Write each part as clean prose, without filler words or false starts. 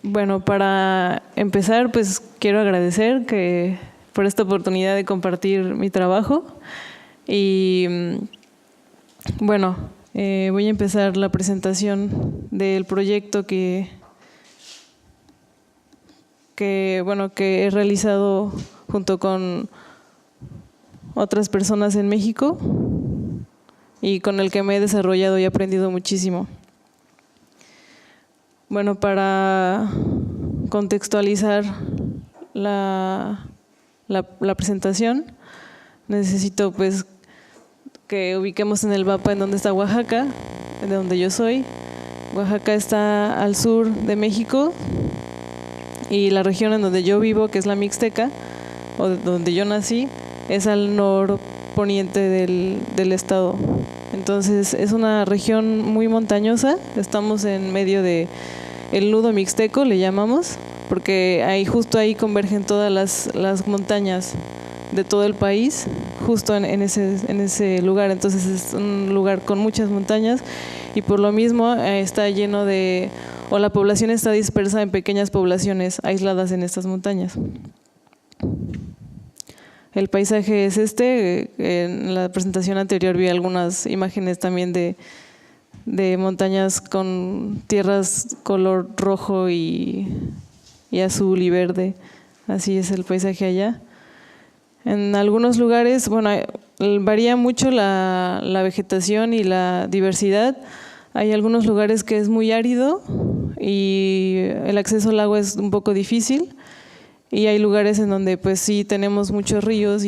Bueno, para empezar, pues quiero agradecer por esta oportunidad de compartir mi trabajo. Y bueno, voy a empezar la presentación del proyecto que he realizado junto con otras personas en México y con el que me he desarrollado y aprendido muchísimo. Bueno, para contextualizar la presentación, necesito pues que ubiquemos en el mapa en donde está Oaxaca, de donde yo soy. Oaxaca está al sur de México y la región en donde yo vivo, que es la Mixteca, o donde yo nací, es al norponiente del estado. Entonces es una región muy montañosa. Estamos en medio de el nudo mixteco, le llamamos, porque justo ahí convergen todas las montañas de todo el país, justo en ese lugar. Entonces es un lugar con muchas montañas y por lo mismo está lleno la población está dispersa en pequeñas poblaciones aisladas en estas montañas. El paisaje es en la presentación anterior vi algunas imágenes también de montañas con tierras color rojo y azul y verde. Así es el paisaje allá. En algunos lugares, varía mucho la vegetación y la diversidad. Hay algunos lugares que es muy árido y el acceso al agua es un poco difícil. Y hay lugares en donde pues sí tenemos muchos ríos,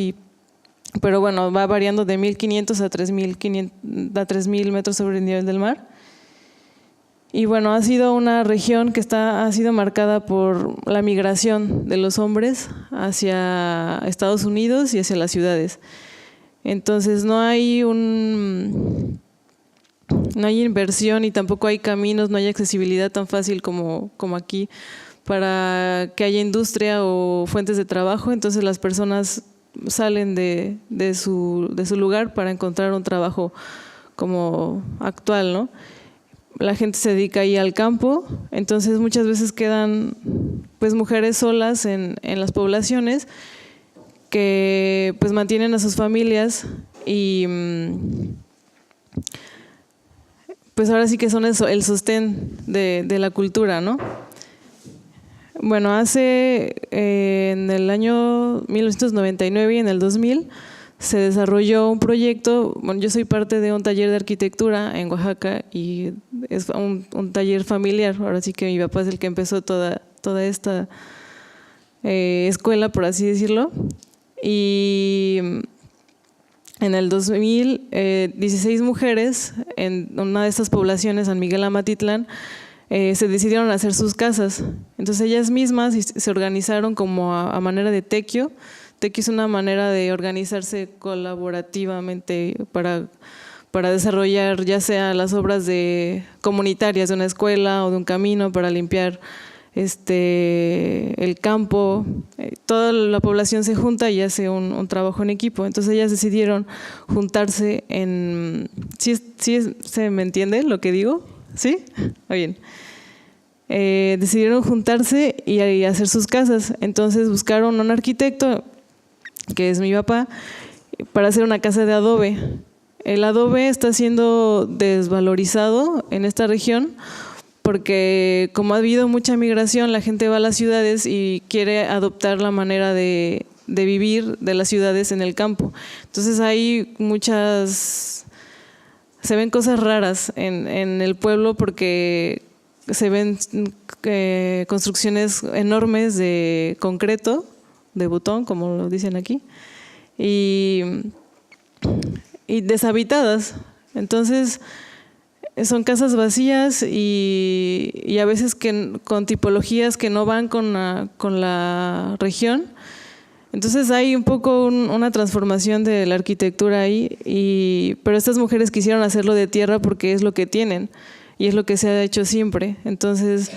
pero bueno, va variando de 1,500 a 3,000 metros sobre el nivel del mar. Y bueno, ha sido una región que ha sido marcada por la migración de los hombres hacia Estados Unidos y hacia las ciudades. Entonces no hay inversión y tampoco hay caminos, no hay accesibilidad tan fácil como aquí para que haya industria o fuentes de trabajo. Entonces las personas salen de su lugar para encontrar un trabajo como actual, ¿no? La gente se dedica ahí al campo, entonces muchas veces quedan pues mujeres solas en las poblaciones que pues mantienen a sus familias y pues ahora sí que son el sostén de la cultura, ¿no? Bueno, en el año 1999 y en el 2000 se desarrolló un proyecto. Bueno, yo soy parte de un taller de arquitectura en Oaxaca y es un taller familiar. Ahora sí que mi papá es el que empezó toda esta escuela, por así decirlo. Y en el 2000, 16 mujeres en una de estas poblaciones, San Miguel Amatitlán, se decidieron a hacer sus casas. Entonces ellas mismas se organizaron como a manera de tequio. Tequio es una manera de organizarse colaborativamente para desarrollar ya sea las obras comunitarias de una escuela o de un camino, para limpiar el campo. Toda la población se junta y hace un trabajo en equipo. Entonces ellas decidieron juntarse ¿Sí se me entiende lo que digo? ¿Sí? Muy bien. Decidieron juntarse y hacer sus casas. Entonces buscaron un arquitecto, que es mi papá, para hacer una casa de adobe. El adobe está siendo desvalorizado en esta región porque como ha habido mucha migración, la gente va a las ciudades y quiere adoptar la manera de vivir de las ciudades en el campo. Entonces hay se ven cosas raras en el pueblo porque se ven construcciones enormes de concreto, de butón, como lo dicen aquí, y deshabitadas. Entonces son casas vacías y a veces con tipologías que no van con la región. Entonces hay un poco una transformación de la arquitectura ahí, pero estas mujeres quisieron hacerlo de tierra porque es lo que tienen y es lo que se ha hecho siempre. Entonces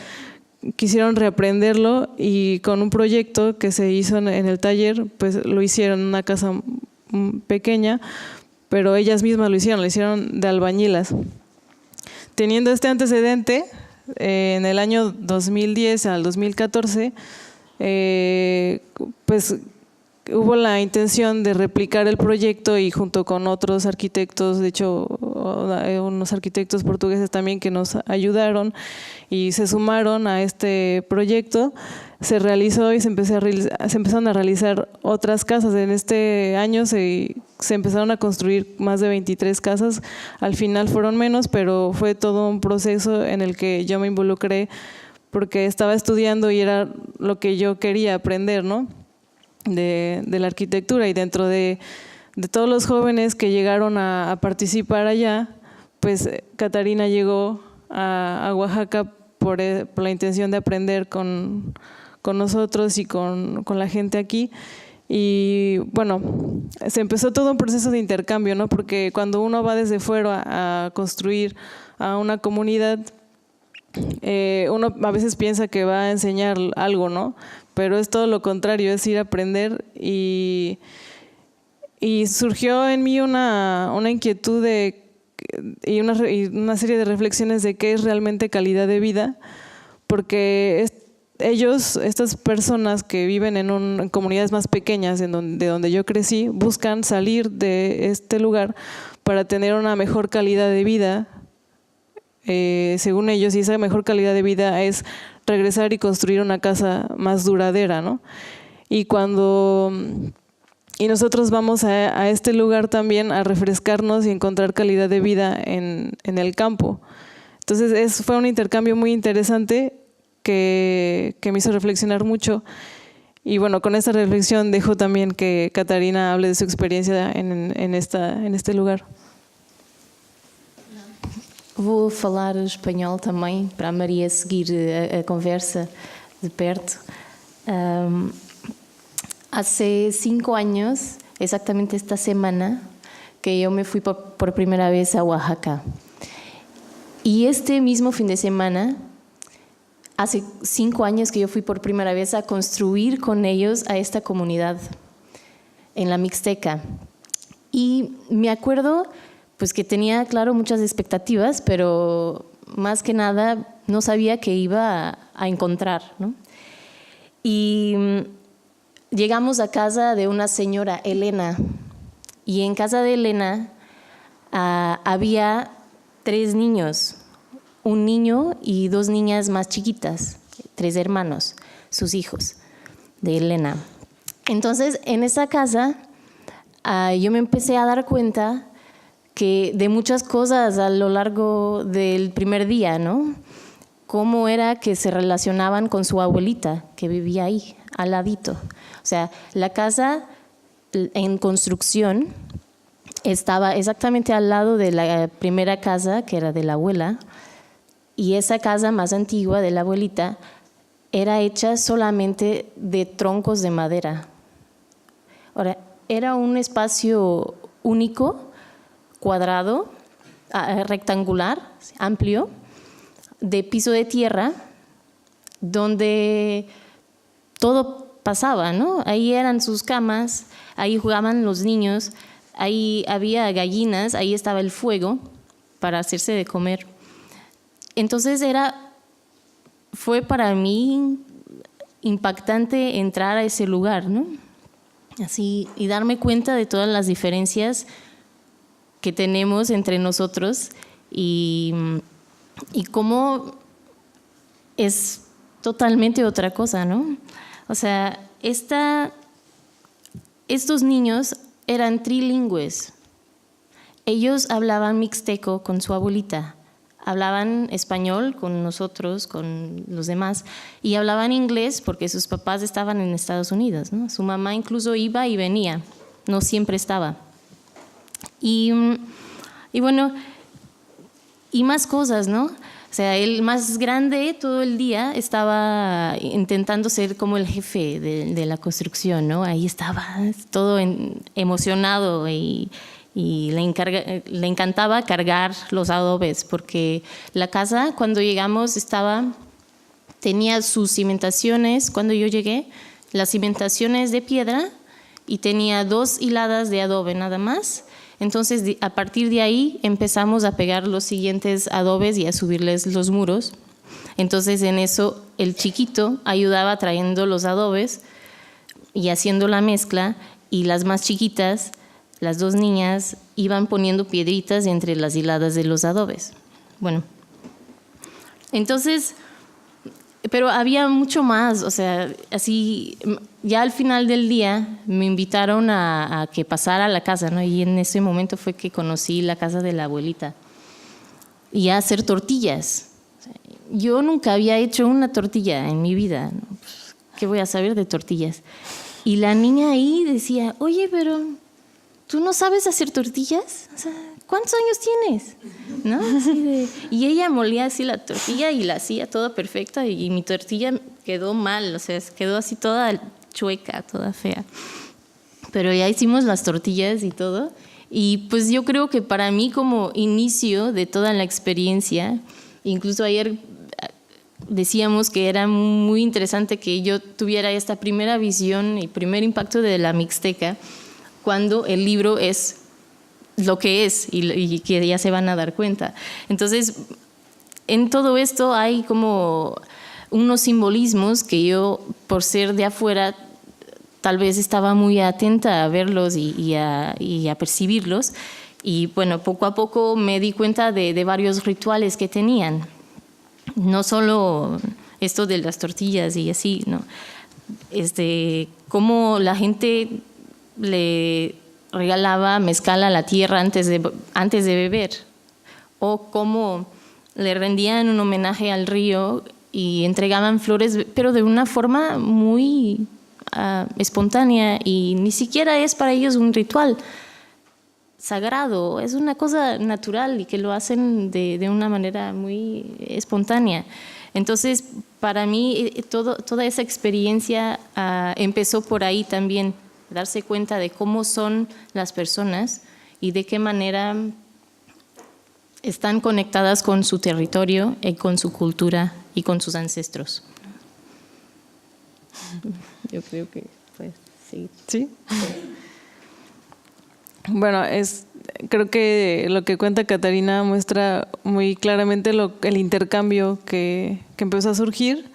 quisieron reaprenderlo y con un proyecto que se hizo en el taller, pues lo hicieron en una casa pequeña, pero ellas mismas lo hicieron de albañilas. Teniendo este antecedente en el año 2010 al 2014, pues hubo la intención de replicar el proyecto y junto con otros arquitectos, de hecho unos arquitectos portugueses también que nos ayudaron y se sumaron a este proyecto, se realizó y se empezaron a realizar otras casas. En este año se empezaron a construir más de 23 casas, al final fueron menos, pero fue todo un proceso en el que yo me involucré porque estaba estudiando y era lo que yo quería aprender, ¿no? De la arquitectura, y dentro de todos los jóvenes que llegaron a participar allá, pues Catarina llegó a Oaxaca por la intención de aprender con nosotros y con la gente aquí. Y bueno, se empezó todo un proceso de intercambio, ¿no? Porque cuando uno va desde fuera a construir a una comunidad, uno a veces piensa que va a enseñar algo, ¿no? Pero es todo lo contrario, es ir a aprender. Y surgió en mí una inquietud y una serie de reflexiones de qué es realmente calidad de vida, porque estas personas que viven en comunidades más pequeñas, de donde yo crecí, buscan salir de este lugar para tener una mejor calidad de vida, según ellos, y esa mejor calidad de vida es regresar y construir una casa más duradera, ¿no? Y nosotros vamos a este lugar también a refrescarnos y encontrar calidad de vida en el campo. Entonces fue un intercambio muy interesante que me hizo reflexionar mucho. Y bueno, con esta reflexión dejo también que Catarina hable de su experiencia en este lugar. Vou falar espanhol também, para a Maria seguir a conversa de perto. Hace 5 años, exactamente esta semana, que yo me fui por primera vez a Oaxaca. Y este mismo fin de semana, hace 5 años que yo fui por primera vez a construir con ellos a esta comunidad en la Mixteca. Y me acuerdo pues que tenía, claro, muchas expectativas, pero más que nada no sabía qué iba a encontrar, ¿no? Y llegamos a casa de una señora, Elena, y en casa de Elena había 3 niños, un niño y 2 niñas más chiquitas, 3 hermanos, sus hijos de Elena. Entonces, en esa casa yo me empecé a dar cuenta que de muchas cosas a lo largo del primer día, ¿no? Cómo era que se relacionaban con su abuelita, que vivía ahí, al ladito. O sea, la casa en construcción estaba exactamente al lado de la primera casa, que era de la abuela, y esa casa más antigua de la abuelita era hecha solamente de troncos de madera. Ahora, era un espacio único, cuadrado, rectangular, amplio, de piso de tierra, donde todo pasaba, ¿no? Ahí eran sus camas, ahí jugaban los niños, ahí había gallinas, ahí estaba el fuego para hacerse de comer. Entonces fue para mí impactante entrar a ese lugar, ¿no? Así, y darme cuenta de todas las diferencias que tenemos entre nosotros y cómo es totalmente otra cosa, ¿no? O sea, estos niños eran trilingües. Ellos hablaban mixteco con su abuelita, hablaban español con nosotros, con los demás, y hablaban inglés porque sus papás estaban en Estados Unidos, ¿no? Su mamá incluso iba y venía, no siempre estaba. Y bueno, y más cosas, ¿no? O sea, el más grande todo el día estaba intentando ser como el jefe de la construcción, ¿no? Ahí estaba todo emocionado y le encantaba cargar los adobes, porque la casa cuando llegamos tenía sus cimentaciones, cuando yo llegué, las cimentaciones de piedra, y tenía 2 hiladas de adobe nada más. Entonces, a partir de ahí empezamos a pegar los siguientes adobes y a subirles los muros. Entonces en eso el chiquito ayudaba trayendo los adobes y haciendo la mezcla, y las más chiquitas, las dos niñas, iban poniendo piedritas entre las hiladas de los adobes. Bueno, entonces, pero había mucho más, o sea, así, ya al final del día me invitaron a que pasara a la casa, ¿no? Y en ese momento fue que conocí la casa de la abuelita y a hacer tortillas. Yo nunca había hecho una tortilla en mi vida, ¿no? ¿Qué voy a saber de tortillas? Y la niña ahí decía, oye, pero ¿tú no sabes hacer tortillas? O sea, ¿cuántos años tienes? ¿No? Y ella molía así la tortilla y la hacía toda perfecta, y mi tortilla quedó mal, o sea, quedó así toda chueca, toda fea. Pero ya hicimos las tortillas y todo, y pues yo creo que para mí como inicio de toda la experiencia, incluso ayer decíamos que era muy interesante que yo tuviera esta primera visión y primer impacto de la Mixteca, cuando el libro es lo que es y que ya se van a dar cuenta. Entonces, en todo esto hay como unos simbolismos que yo, por ser de afuera, tal vez estaba muy atenta a verlos y a percibirlos. Y bueno, poco a poco me di cuenta de varios rituales que tenían. No solo esto de las tortillas y así, ¿no? Cómo la gente le regalaba mezcal a la tierra antes de beber, o cómo le rendían un homenaje al río y entregaban flores, pero de una forma muy espontánea, y ni siquiera es para ellos un ritual sagrado, es una cosa natural y que lo hacen de una manera muy espontánea. Entonces, para mí, toda esa experiencia empezó por ahí también, darse cuenta de cómo son las personas y de qué manera están conectadas con su territorio y con su cultura y con sus ancestros. Yo creo que pues sí. ¿Sí? Bueno, creo que lo que cuenta Catarina muestra muy claramente el intercambio que empezó a surgir,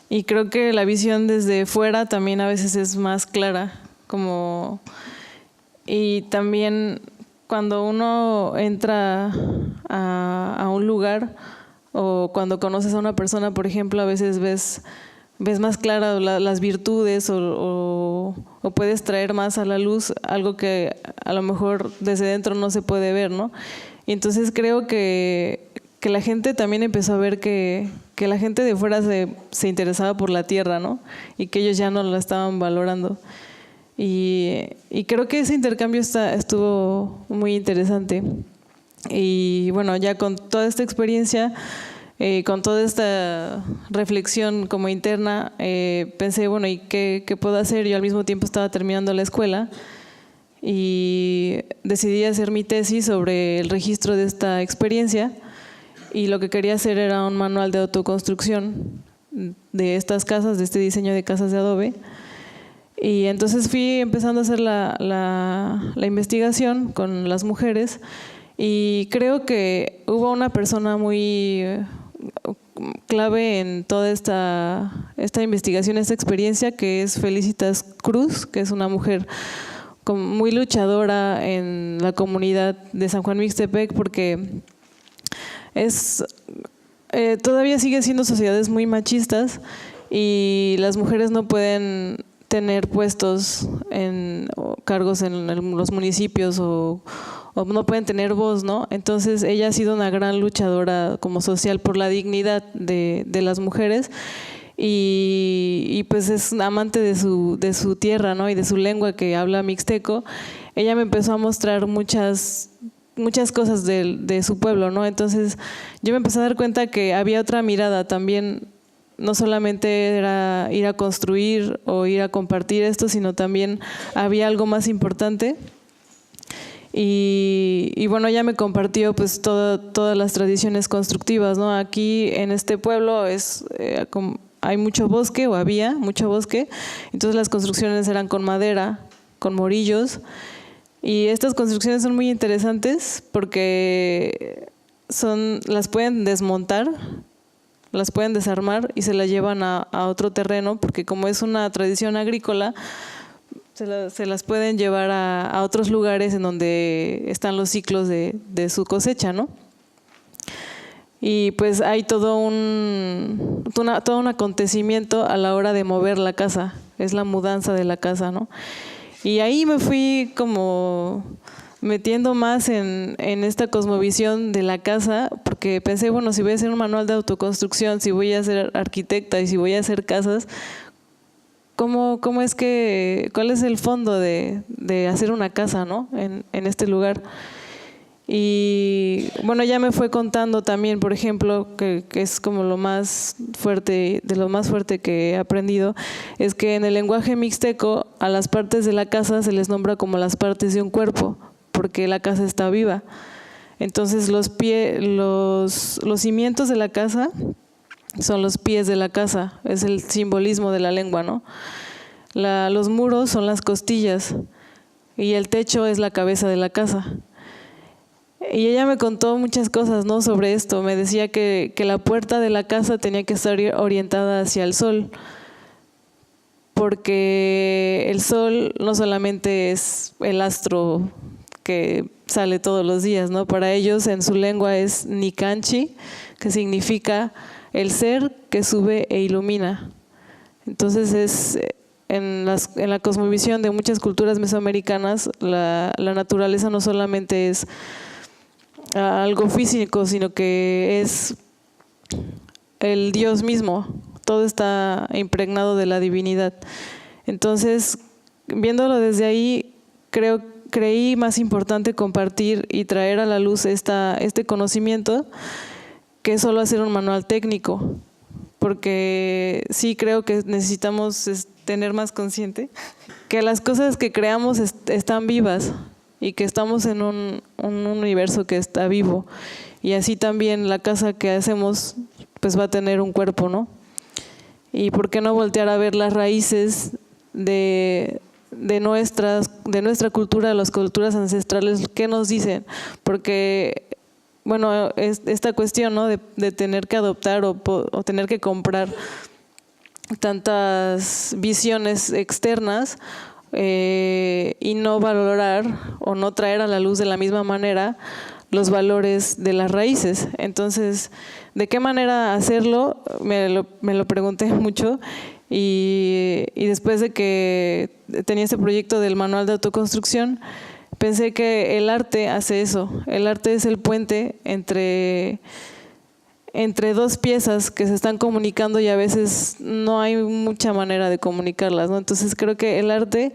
y creo que la visión desde fuera también a veces es más clara, y también cuando uno entra a un lugar, o cuando conoces a una persona, por ejemplo, a veces ves más claras las virtudes, o puedes traer más a la luz algo que a lo mejor desde dentro no se puede ver, ¿no? Y entonces creo que la gente también empezó a ver que la gente de fuera se interesaba por la tierra, ¿no? Y que ellos ya no la estaban valorando. Y creo que ese intercambio estuvo muy interesante. Y bueno, ya con toda esta experiencia, con toda esta reflexión como interna, pensé, bueno, ¿y qué puedo hacer? Yo al mismo tiempo estaba terminando la escuela y decidí hacer mi tesis sobre el registro de esta experiencia, y lo que quería hacer era un manual de autoconstrucción de estas casas, de este diseño de casas de adobe. Y entonces fui empezando a hacer la investigación con las mujeres, y creo que hubo una persona muy clave en toda esta investigación, esta experiencia, que es Felicitas Cruz, que es una mujer muy luchadora en la comunidad de San Juan Mixtepec, porque todavía sigue siendo sociedades muy machistas, y las mujeres no pueden tener puestos o cargos en los municipios, o no pueden tener voz, ¿no? Entonces ella ha sido una gran luchadora como social por la dignidad de las mujeres, y pues es amante de su tierra, ¿no? Y de su lengua, que habla mixteco. Ella me empezó a mostrar muchas cosas de su pueblo, ¿no? Entonces yo me empecé a dar cuenta que había otra mirada también. No solamente era ir a construir o ir a compartir esto, sino también había algo más importante. Y bueno, ella me compartió pues todas las tradiciones constructivas, ¿no? Aquí en este pueblo hay mucho bosque, o había mucho bosque, entonces las construcciones eran con madera, con morillos, y estas construcciones son muy interesantes porque las pueden desmontar las pueden desarmar y se las llevan a otro terreno, porque como es una tradición agrícola, se las pueden llevar a otros lugares en donde están los ciclos de su cosecha, ¿no? Y pues hay todo un acontecimiento a la hora de mover la casa, es la mudanza de la casa, ¿no? Y ahí me fui como metiendo más en esta cosmovisión de la casa, porque pensé, bueno, si voy a hacer un manual de autoconstrucción, si voy a ser arquitecta y si voy a hacer casas, ¿cómo es que, cuál es el fondo de hacer una casa, ¿no? en este lugar? Y bueno, ya me fue contando también, por ejemplo, que es como lo más fuerte, de lo más fuerte que he aprendido, es que en el lenguaje mixteco a las partes de la casa se les nombra como las partes de un cuerpo, porque la casa está viva. Entonces los cimientos de la casa son los pies de la casa, es el simbolismo de la lengua, ¿no? Los muros son las costillas y el techo es la cabeza de la casa. Y ella me contó muchas cosas, ¿no?, sobre esto. Me decía que la puerta de la casa tenía que estar orientada hacia el sol, porque el sol no solamente es el astro que sale todos los días, ¿no? Para ellos en su lengua es Nicanchi, que significa el ser que sube e ilumina. Entonces es en la cosmovisión de muchas culturas mesoamericanas, la naturaleza no solamente es algo físico, sino que es el Dios mismo, todo está impregnado de la divinidad. Entonces, viéndolo desde ahí, creí más importante compartir y traer a la luz este conocimiento que solo hacer un manual técnico, porque sí creo que necesitamos tener más consciente que las cosas que creamos están vivas y que estamos en un universo que está vivo, y así también la casa que hacemos pues va a tener un cuerpo, ¿no? Y por qué no voltear a ver las raíces de nuestra cultura, las culturas ancestrales, qué nos dicen, porque bueno, esta cuestión, ¿no?, de tener que adoptar o tener que comprar tantas visiones externas, y no valorar o no traer a la luz de la misma manera los valores de las raíces. Entonces, ¿de qué manera hacerlo? Me lo pregunté mucho, y después de que tenía este proyecto del manual de autoconstrucción, pensé que el arte hace eso. El arte es el puente entre dos piezas que se están comunicando y a veces no hay mucha manera de comunicarlas, ¿no? Entonces creo que el arte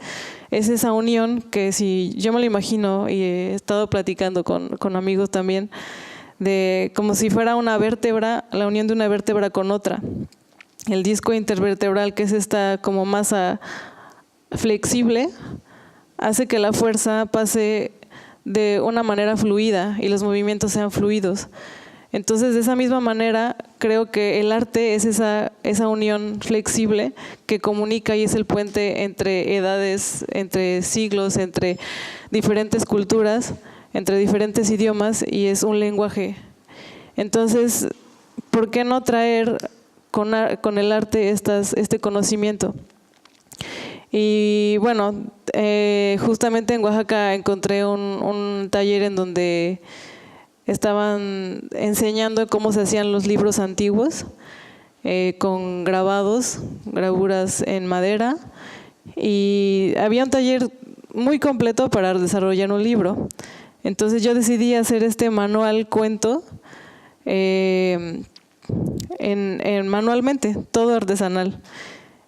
es esa unión que, si yo me lo imagino, y he estado platicando con amigos también, de como si fuera una vértebra, la unión de una vértebra con otra. El disco intervertebral, que es esta como masa flexible, hace que la fuerza pase de una manera fluida y los movimientos sean fluidos. Entonces, de esa misma manera, creo que el arte es esa unión flexible que comunica y es el puente entre edades, entre siglos, entre diferentes culturas, entre diferentes idiomas, y es un lenguaje. Entonces, ¿por qué no traer con el arte este conocimiento? Y bueno, justamente en Oaxaca encontré un taller en donde estaban enseñando cómo se hacían los libros antiguos, con gravuras en madera, y había un taller muy completo para desarrollar un libro. Entonces yo decidí hacer este manual cuento manualmente, todo artesanal.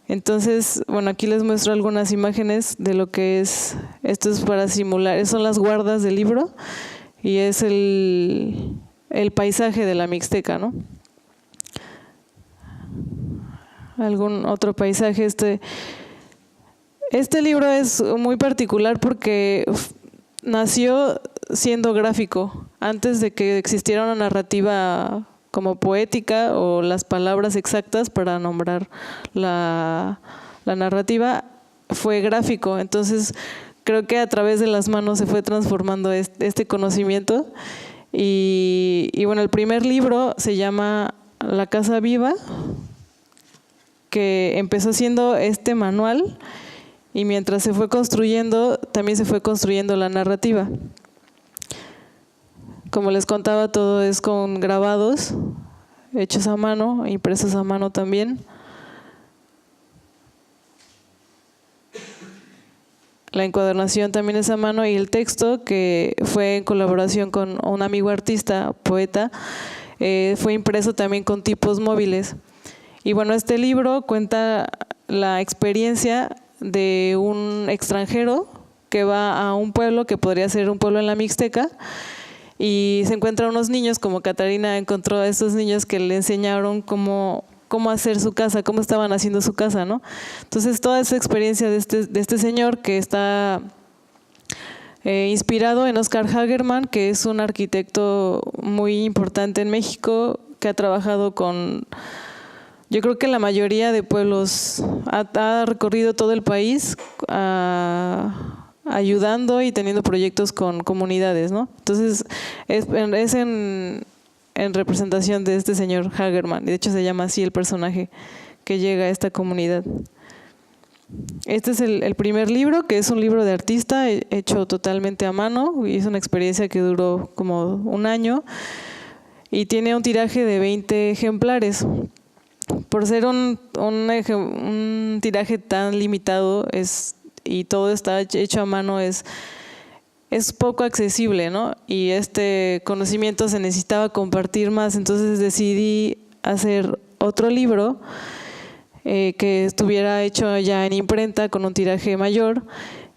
Entonces, bueno, aquí les muestro algunas imágenes de lo que es. Esto es para simular, son las guardas del libro, y es el paisaje de la Mixteca, ¿no? Algún otro paisaje. Este libro es muy particular porque nació siendo gráfico, antes de que existiera una narrativa como poética o las palabras exactas para nombrar la narrativa. Fue gráfico. Entonces creo que a través de las manos se fue transformando este conocimiento. Y bueno, el primer libro se llama La Casa Viva, que empezó siendo este manual y mientras se fue construyendo, también se fue construyendo la narrativa. Como les contaba, todo es con grabados hechos a mano, impresos a mano también. La encuadernación también es a mano y el texto, que fue en colaboración con un amigo artista, poeta, fue impreso también con tipos móviles. Y bueno, este libro cuenta la experiencia de un extranjero que va a un pueblo que podría ser un pueblo en la Mixteca y se encuentra unos niños, como Catarina encontró a estos niños que le enseñaron cómo hacer su casa, cómo estaban haciendo su casa, ¿no? Entonces, toda esa experiencia de este señor que está inspirado en Oscar Hagerman, que es un arquitecto muy importante en México, que ha trabajado con, yo creo que la mayoría de pueblos, ha recorrido todo el país ayudando y teniendo proyectos con comunidades, ¿no? Entonces, es en representación de este señor Hagerman, y de hecho se llama así el personaje que llega a esta comunidad. Este es el primer libro, que es un libro de artista hecho totalmente a mano, y es una experiencia que duró como un año y tiene un tiraje de 20 ejemplares. Por ser un tiraje tan limitado y todo está hecho a mano, es poco accesible, ¿no? Y este conocimiento se necesitaba compartir más, entonces decidí hacer otro libro que estuviera hecho ya en imprenta con un tiraje mayor.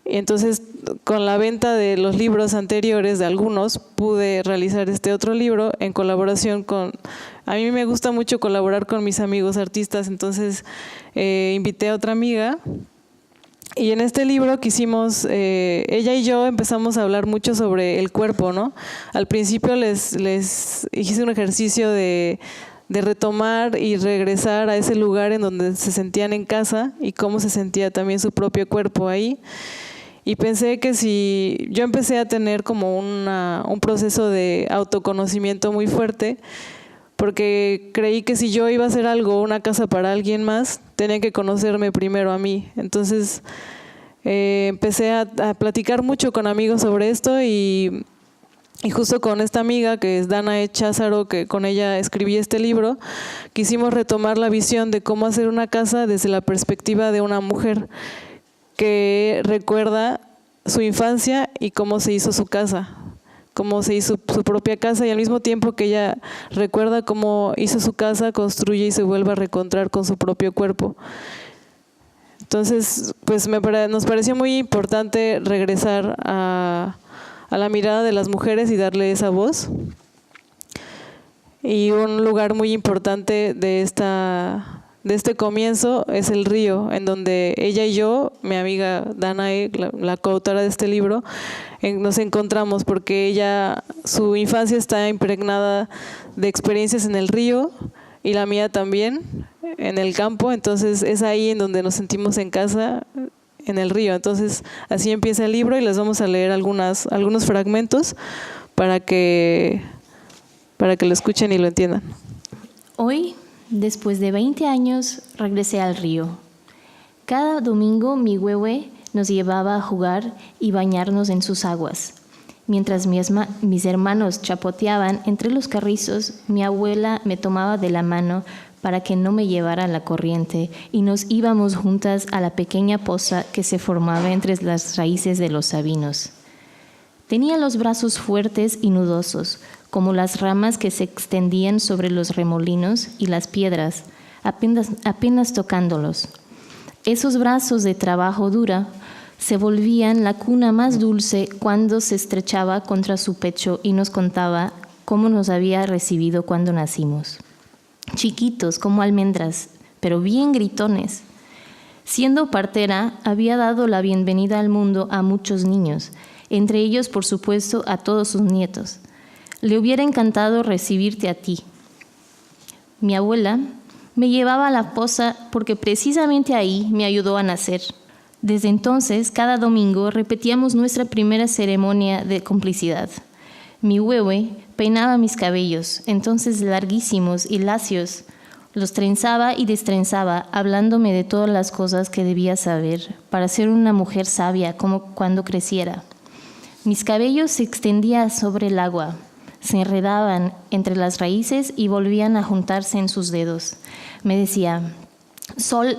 Y entonces, con la venta de los libros anteriores, de algunos, pude realizar este otro libro en colaboración con... A mí me gusta mucho colaborar con mis amigos artistas, entonces invité a otra amiga. Y en este libro quisimos, ella y yo empezamos a hablar mucho sobre el cuerpo, ¿no? Al principio les hice un ejercicio de retomar y regresar a ese lugar en donde se sentían en casa y cómo se sentía también su propio cuerpo ahí. Y pensé que si yo empecé a tener como un proceso de autoconocimiento muy fuerte, porque creí que si yo iba a hacer algo, una casa para alguien más, tenía que conocerme primero a mí. Entonces empecé a platicar mucho con amigos sobre esto y justo con esta amiga que es Danae Cházaro, que con ella escribí este libro, quisimos retomar la visión de cómo hacer una casa desde la perspectiva de una mujer que recuerda su infancia y cómo se hizo su casa, cómo se hizo su propia casa, y al mismo tiempo que ella recuerda cómo hizo su casa, construye y se vuelve a reencontrar con su propio cuerpo. Entonces, pues nos pareció muy importante regresar a la mirada de las mujeres y darle esa voz. Y un lugar muy importante de este comienzo es el río, en donde ella y yo, mi amiga Danae, la coautora de este libro, nos encontramos, porque ella, su infancia está impregnada de experiencias en el río y la mía también, en el campo. Entonces es ahí en donde nos sentimos en casa, en el río. Entonces así empieza el libro y les vamos a leer algunos fragmentos para que lo escuchen y lo entiendan. Hoy, después de 20 años, regresé al río. Cada domingo mi huehue nos llevaba a jugar y bañarnos en sus aguas. Mientras mis hermanos chapoteaban entre los carrizos, mi abuela me tomaba de la mano para que no me llevara la corriente y nos íbamos juntas a la pequeña poza que se formaba entre las raíces de los sabinos. Tenía los brazos fuertes y nudosos, como las ramas que se extendían sobre los remolinos y las piedras, apenas tocándolos. Esos brazos de trabajo dura se volvían la cuna más dulce cuando se estrechaba contra su pecho y nos contaba cómo nos había recibido cuando nacimos. Chiquitos como almendras, pero bien gritones. Siendo partera, había dado la bienvenida al mundo a muchos niños, entre ellos, por supuesto, a todos sus nietos. Le hubiera encantado recibirte a ti. Mi abuela me llevaba a la poza porque precisamente ahí me ayudó a nacer. Desde entonces, cada domingo repetíamos nuestra primera ceremonia de complicidad. Mi huehue peinaba mis cabellos, entonces larguísimos y lacios. Los trenzaba y destrenzaba, hablándome de todas las cosas que debía saber para ser una mujer sabia como cuando creciera. Mis cabellos se extendían sobre el agua, se enredaban entre las raíces y volvían a juntarse en sus dedos. Me decía: Sol,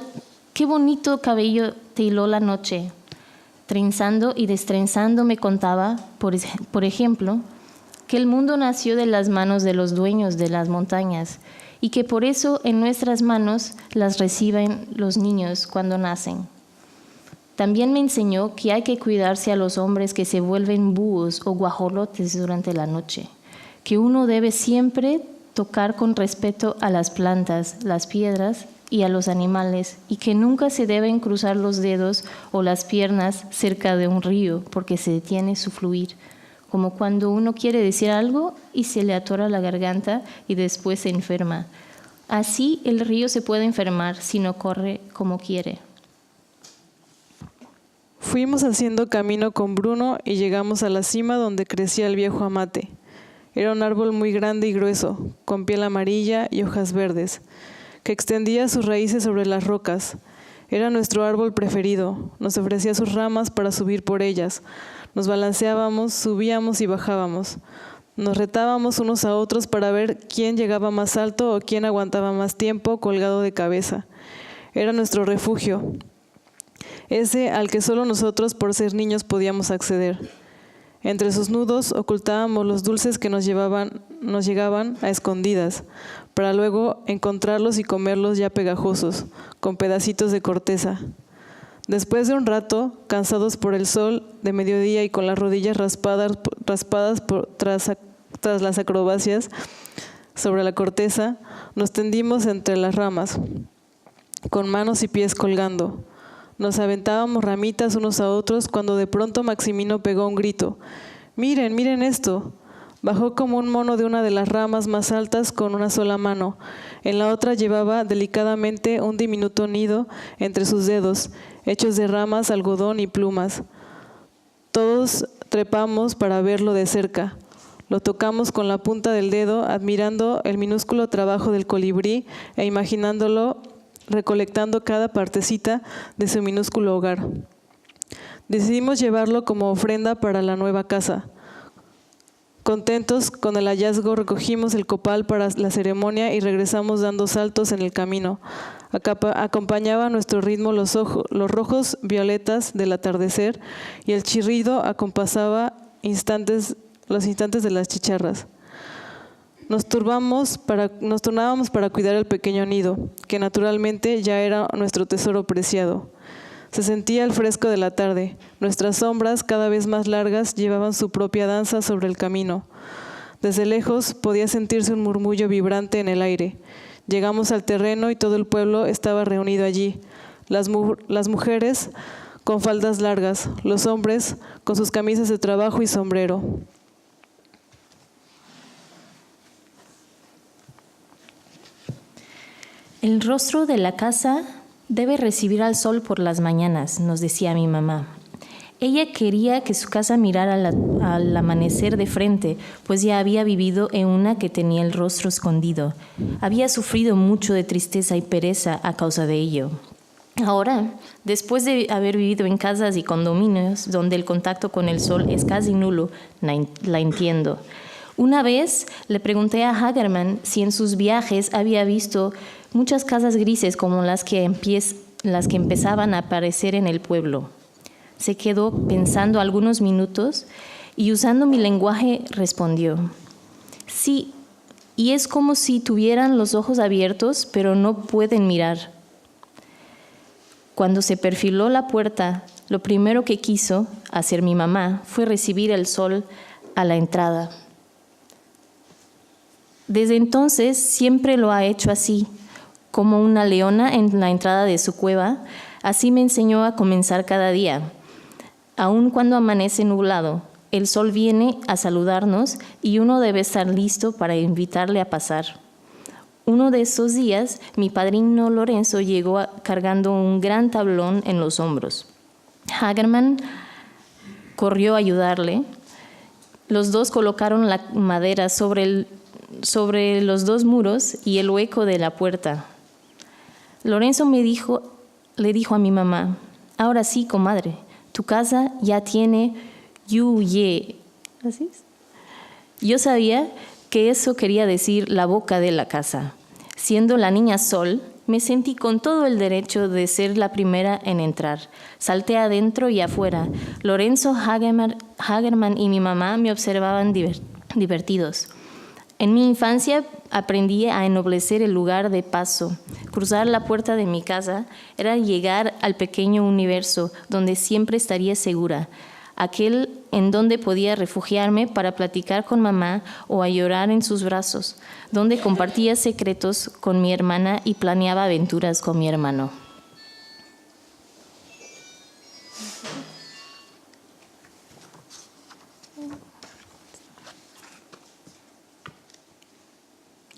qué bonito cabello te hiló la noche. Trenzando y destrenzando me contaba, por ejemplo, que el mundo nació de las manos de los dueños de las montañas y que por eso en nuestras manos las reciben los niños cuando nacen. También me enseñó que hay que cuidarse a los hombres que se vuelven búhos o guajolotes durante la noche, que uno debe siempre tocar con respeto a las plantas, las piedras y a los animales, y que nunca se deben cruzar los dedos o las piernas cerca de un río porque se detiene su fluir, como cuando uno quiere decir algo y se le atora la garganta y después se enferma. Así el río se puede enfermar si no corre como quiere. Fuimos haciendo camino con Bruno y llegamos a la cima donde crecía el viejo amate. Era un árbol muy grande y grueso, con piel amarilla y hojas verdes, que extendía sus raíces sobre las rocas. Era nuestro árbol preferido, nos ofrecía sus ramas para subir por ellas. Nos balanceábamos, subíamos y bajábamos. Nos retábamos unos a otros para ver quién llegaba más alto o quién aguantaba más tiempo colgado de cabeza. Era nuestro refugio, ese al que solo nosotros, por ser niños, podíamos acceder. Entre sus nudos ocultábamos los dulces que nos llegaban a escondidas, para luego encontrarlos y comerlos ya pegajosos, con pedacitos de corteza. Después de un rato, cansados por el sol de mediodía y con las rodillas raspadas tras las acrobacias sobre la corteza, nos tendimos entre las ramas, con manos y pies colgando. Nos aventábamos ramitas unos a otros cuando de pronto Maximino pegó un grito. ¡Miren, miren esto! Bajó como un mono de una de las ramas más altas con una sola mano. En la otra llevaba delicadamente un diminuto nido entre sus dedos, hechos de ramas, algodón y plumas. Todos trepamos para verlo de cerca. Lo tocamos con la punta del dedo, admirando el minúsculo trabajo del colibrí e imaginándolo recolectando cada partecita de su minúsculo hogar. Decidimos llevarlo como ofrenda para la nueva casa. Contentos con el hallazgo, recogimos el copal para la ceremonia y regresamos dando saltos en el camino. Acompañaba a nuestro ritmo los rojos violetas del atardecer y el chirrido acompasaba los instantes de las chicharras. Nos turnábamos para cuidar el pequeño nido, que naturalmente ya era nuestro tesoro preciado. Se sentía el fresco de la tarde. Nuestras sombras, cada vez más largas, llevaban su propia danza sobre el camino. Desde lejos podía sentirse un murmullo vibrante en el aire. Llegamos al terreno y todo el pueblo estaba reunido allí. Las mujeres con faldas largas, los hombres con sus camisas de trabajo y sombrero. El rostro de la casa debe recibir al sol por las mañanas, nos decía mi mamá. Ella quería que su casa mirara al amanecer de frente, pues ya había vivido en una que tenía el rostro escondido. Había sufrido mucho de tristeza y pereza a causa de ello. Ahora, después de haber vivido en casas y condominios donde el contacto con el sol es casi nulo, la entiendo. Una vez le pregunté a Hagerman si en sus viajes había visto muchas casas grises como las que empezaban a aparecer en el pueblo. Se quedó pensando algunos minutos y usando mi lenguaje respondió: sí, y es como si tuvieran los ojos abiertos, pero no pueden mirar. Cuando se perfiló la puerta, lo primero que quiso hacer mi mamá fue recibir el sol a la entrada. Desde entonces siempre lo ha hecho así, como una leona en la entrada de su cueva. Así me enseñó a comenzar cada día. Aun cuando amanece nublado, el sol viene a saludarnos y uno debe estar listo para invitarle a pasar. Uno de esos días, mi padrino Lorenzo llegó cargando un gran tablón en los hombros. Hagerman corrió a ayudarle. Los dos colocaron la madera sobre los dos muros y el hueco de la puerta. Lorenzo le dijo a mi mamá: ahora sí, comadre, tu casa ya tiene yu-ye. ¿Así es? Yo sabía que eso quería decir la boca de la casa. Siendo la niña Sol, me sentí con todo el derecho de ser la primera en entrar. Salté adentro y afuera. Lorenzo Hagerman y mi mamá me observaban divertidos. En mi infancia aprendí a ennoblecer el lugar de paso. Cruzar la puerta de mi casa era llegar al pequeño universo donde siempre estaría segura, aquel en donde podía refugiarme para platicar con mamá o a llorar en sus brazos, donde compartía secretos con mi hermana y planeaba aventuras con mi hermano.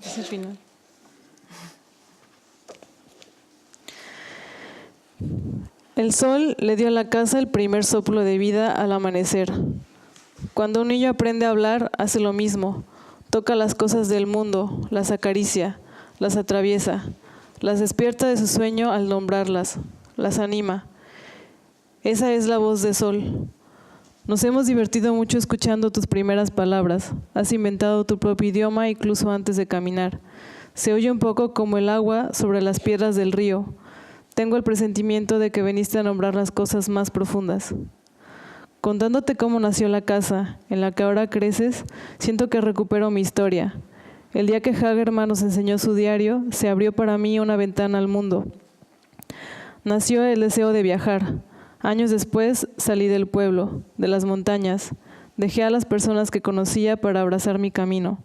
Es el final. El sol le dio a la casa el primer soplo de vida al amanecer. Cuando un niño aprende a hablar, hace lo mismo. Toca las cosas del mundo, las acaricia, las atraviesa, las despierta de su sueño al nombrarlas, las anima. Esa es la voz de Sol. Nos hemos divertido mucho escuchando tus primeras palabras. Has inventado tu propio idioma incluso antes de caminar. Se oye un poco como el agua sobre las piedras del río. Tengo el presentimiento de que viniste a nombrar las cosas más profundas. Contándote cómo nació la casa en la que ahora creces, siento que recupero mi historia. El día que Hagerman nos enseñó su diario, se abrió para mí una ventana al mundo. Nació el deseo de viajar. Años después salí del pueblo, de las montañas. Dejé a las personas que conocía para abrazar mi camino.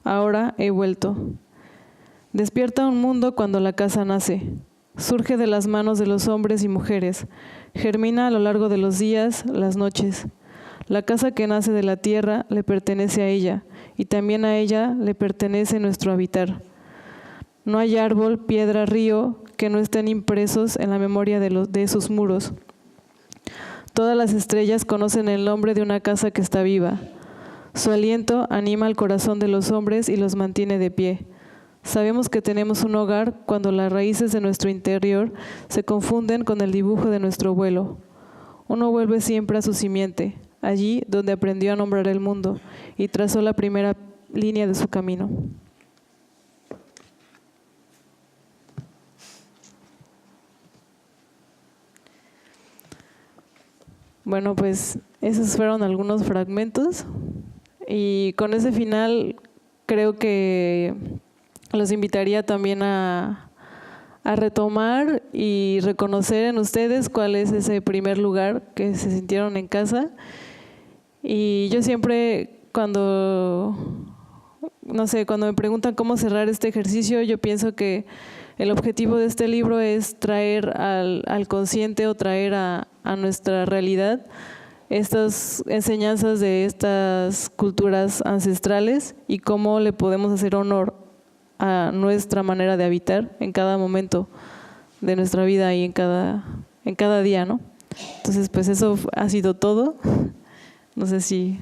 Ahora he vuelto. Despierta un mundo cuando la casa nace. Surge de las manos de los hombres y mujeres. Germina a lo largo de los días, las noches. La casa que nace de la tierra le pertenece a ella, y también a ella le pertenece nuestro habitar. No hay árbol, piedra, río que no estén impresos en la memoria de sus muros. Todas las estrellas conocen el nombre de una casa que está viva. Su aliento anima el corazón de los hombres y los mantiene de pie. Sabemos que tenemos un hogar cuando las raíces de nuestro interior se confunden con el dibujo de nuestro vuelo. Uno vuelve siempre a su simiente, allí donde aprendió a nombrar el mundo y trazó la primera línea de su camino. Bueno, pues esos fueron algunos fragmentos y con ese final creo que los invitaría también a retomar y reconocer en ustedes cuál es ese primer lugar que se sintieron en casa. Y yo siempre cuando me preguntan cómo cerrar este ejercicio, yo pienso que el objetivo de este libro es traer al consciente o traer a nuestra realidad estas enseñanzas de estas culturas ancestrales y cómo le podemos hacer honor a nuestra manera de habitar en cada momento de nuestra vida y en cada día, ¿no? Entonces, pues eso ha sido todo. No sé si